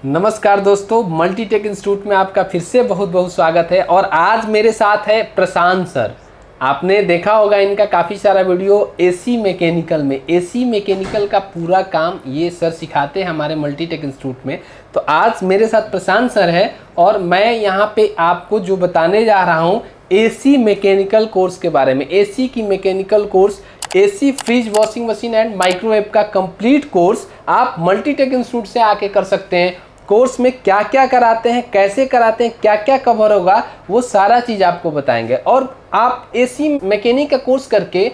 नमस्कार दोस्तों, Multitech institute में आपका फिर से बहुत बहुत स्वागत है। और आज मेरे साथ है प्रशांत सर। आपने देखा होगा इनका काफ़ी सारा वीडियो एसी मैकेनिकल में। एसी मैकेनिकल का पूरा काम ये सर सिखाते हैं हमारे मल्टीटेक इंस्टीट्यूट में। तो आज मेरे साथ प्रशांत सर है और मैं यहाँ पे आपको जो बताने जा रहा हूँ एसी मैकेनिकल कोर्स के बारे में। एसी की mechanical course, AC fridge washing machine and microwave का कंप्लीट कोर्स आप मल्टीटेक इंस्टीट्यूट से आके कर सकते हैं। कोर्स में क्या क्या कराते हैं, कैसे कराते हैं, क्या क्या कवर होगा, वो सारा चीज़ आपको बताएंगे। और आप एसी मैकेनिक का कोर्स करके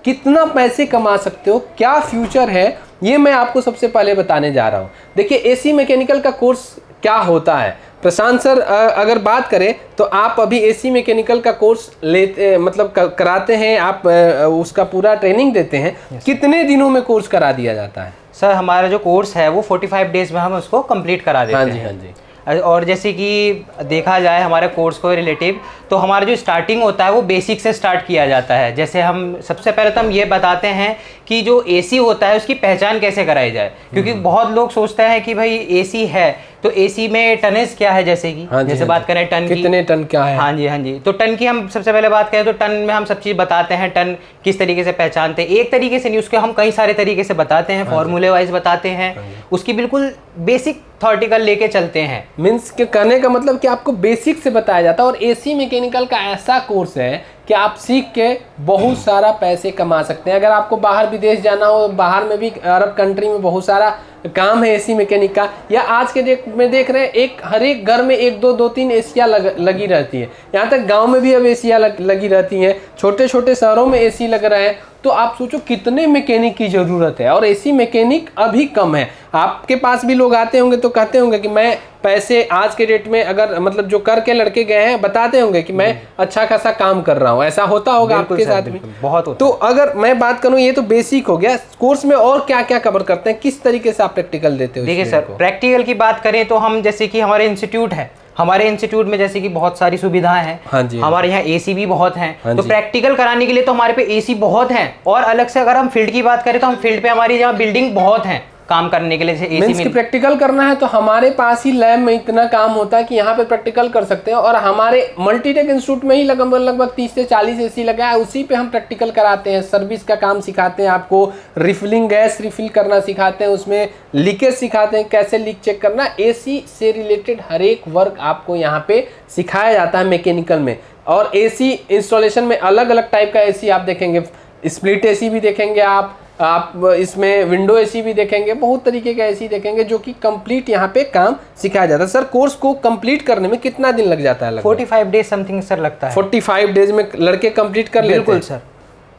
कितना पैसे कमा सकते हो, क्या फ्यूचर है, ये मैं आपको सबसे पहले बताने जा रहा हूँ। देखिए, एसी मैकेनिकल का कोर्स क्या होता है। प्रशांत सर अगर बात करें तो आप अभी एसी मैकेनिकल का कोर्स लेते मतलब कराते हैं, आप उसका पूरा ट्रेनिंग देते हैं। कितने दिनों में कोर्स करा दिया जाता है? सर, हमारा जो कोर्स है वो 45 डेज में हम उसको कंप्लीट करा देते हैं। हाँ जी। और जैसे कि देखा जाए हमारे कोर्स को रिलेटिव, तो हमारा जो स्टार्टिंग होता है वो बेसिक से स्टार्ट किया जाता है। जैसे हम सबसे पहले तो हम ये बताते हैं कि जो एसी होता है उसकी पहचान कैसे कराई जाए, क्योंकि बहुत लोग सोचते हैं कि भाई एसी है तो एसी में टनेज क्या है, जैसे कि जैसे बात करें टन की, कितने टन क्या है। हाँ जी। तो टन की हम सबसे पहले बात करें तो टन में हम सब चीज़ बताते हैं। टन किस तरीके से पहचानते हैं, एक तरीके से नहीं, उसके हम कई सारे तरीके से बताते हैं, फॉर्मूले वाइज बताते हैं, उसकी बिल्कुल बेसिक थ्योरेटिकल लेके चलते हैं। मीन्स के कहने का मतलब कि आपको बेसिक से बताया जाता है। और एसी मैकेनिकल का ऐसा कोर्स है कि आप सीख के बहुत सारा पैसे कमा सकते हैं। अगर आपको बाहर विदेश जाना हो, बाहर में भी अरब कंट्री में बहुत सारा काम है एसी मैकेनिक का, या आज के डेट में देख रहे हैं हर एक घर में एक दो तीन एसियाँ लगी रहती है। यहाँ तक गांव में भी अब एसियाँ लगी रहती हैं, छोटे छोटे शहरों में एसी लग रहे हैं। तो आप सोचो कितने मैकेनिक की ज़रूरत है, और एसी मैकेनिक अभी कम है। आपके पास भी लोग आते होंगे तो कहते होंगे कि मैं पैसे आज के डेट में अगर मतलब जो करके लड़के गए हैं बताते होंगे कि मैं अच्छा खासा काम कर रहा हूँ। ऐसा होता होगा आपके साथ भी? बहुत होता। तो अगर मैं बात करूँ, ये तो बेसिक हो गया। कोर्स में और क्या क्या कवर करते हैं, किस तरीके से आप प्रैक्टिकल देते हो? देखिए सर, प्रैक्टिकल की बात करें तो हम जैसे कि हमारे इंस्टीट्यूट है, हमारे इंस्टीट्यूट में जैसे कि बहुत सारी सुविधाएं हैं। हाँ जी। हमारे यहाँ एसी भी बहुत हैं। हाँ तो जी। प्रैक्टिकल कराने के लिए तो हमारे पे एसी बहुत हैं। और अलग से अगर हम फील्ड की बात करें तो हम फील्ड पे हमारी यहाँ बिल्डिंग बहुत हैं काम करने के लिए। एसी में प्रैक्टिकल करना है तो हमारे पास ही लैब में इतना काम होता है कि यहाँ पे प्रैक्टिकल कर सकते हैं। और हमारे मल्टीटेक इंस्टीट्यूट में ही लगभग 30 से 40 एसी लगा है, उसी पे हम प्रैक्टिकल कराते हैं। सर्विस का काम सिखाते हैं, आपको रिफिलिंग, गैस रिफिल करना सिखाते हैं, उसमें लीकेज सिखाते हैं, कैसे लीक चेक करना। एसी से रिलेटेड हर एक वर्क आपको यहाँ पे सिखाया जाता है मैकेनिकल में। और एसी इंस्टॉलेशन में अलग अलग टाइप का एसी आप देखेंगे, स्प्लिट एसी भी देखेंगे आप इसमें विंडो एसी भी देखेंगे, बहुत तरीके का एसी देखेंगे जो कि कंप्लीट यहाँ पे काम सिखाया जाता है। सर, कोर्स को कंप्लीट करने में कितना दिन लग जाता है? 45 डेज समथिंग सर लगता है। 45 डेज में लड़के कंप्लीट कर लेते हैं? बिल्कुल सर,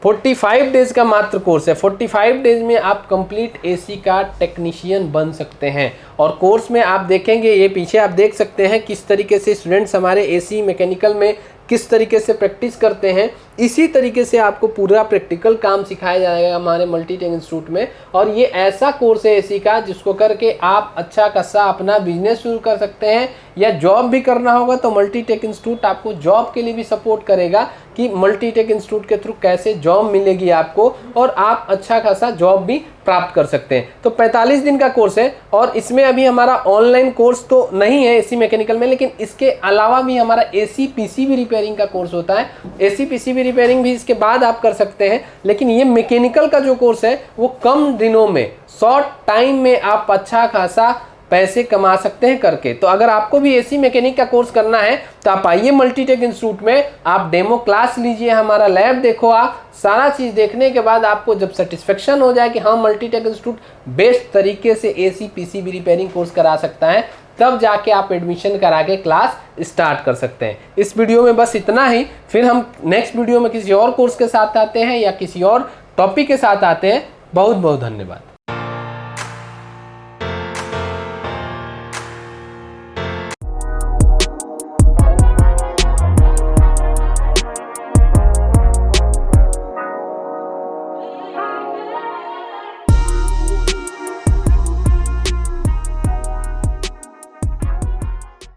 45 डेज का मात्र कोर्स है। 45 डेज में आप कंप्लीट एसी का टेक्नीशियन बन सकते हैं। और कोर्स में आप देखेंगे, ये पीछे आप देख सकते हैं किस तरीके से स्टूडेंट्स हमारे एसी मैकेनिकल में किस तरीके से प्रैक्टिस करते हैं। इसी तरीके से आपको पूरा प्रैक्टिकल काम सिखाया जाएगा हमारे मल्टीटेक इंस्टीट्यूट में। और ये ऐसा कोर्स है एसी का जिसको करके आप अच्छा खासा अपना बिजनेस शुरू कर सकते हैं, या जॉब भी करना होगा तो मल्टीटेक इंस्टीट्यूट आपको जॉब के लिए भी सपोर्ट करेगा कि मल्टीटेक इंस्टीट्यूट के थ्रू कैसे जॉब मिलेगी आपको, और आप अच्छा खासा जॉब भी प्राप्त कर सकते हैं। तो 45 दिन का कोर्स है। और इसमें अभी हमारा ऑनलाइन कोर्स तो नहीं है एसी मैकेनिकल में, लेकिन इसके अलावा भी हमारा एसी पीसीबी रिपेयरिंग का कोर्स होता है। एसी पीसीबी रिपेयरिंग भी इसके बाद आप कर सकते हैं। लेकिन ये मैकेनिकल का जो कोर्स है वो कम दिनों में, शॉर्ट टाइम में आप अच्छा खासा पैसे कमा सकते हैं करके। तो अगर आपको भी एसी मैकेनिक का कोर्स करना है तो आप आइए मल्टीटेक इंस्टीट्यूट में, आप डेमो क्लास लीजिए, हमारा लैब देखो। आप सारा चीज़ देखने के बाद आपको जब सेटिस्फेक्शन हो जाए कि हाँ मल्टीटेक इंस्टीट्यूट बेस्ट तरीके से एसी पीसीबी रिपेयरिंग कोर्स करा सकता है, तब जाके आप एडमिशन करा के क्लास स्टार्ट कर सकते हैं। इस वीडियो में बस इतना ही। फिर हम नेक्स्ट वीडियो में किसी और कोर्स के साथ आते हैं या किसी और टॉपिक के साथ आते हैं। बहुत बहुत धन्यवाद।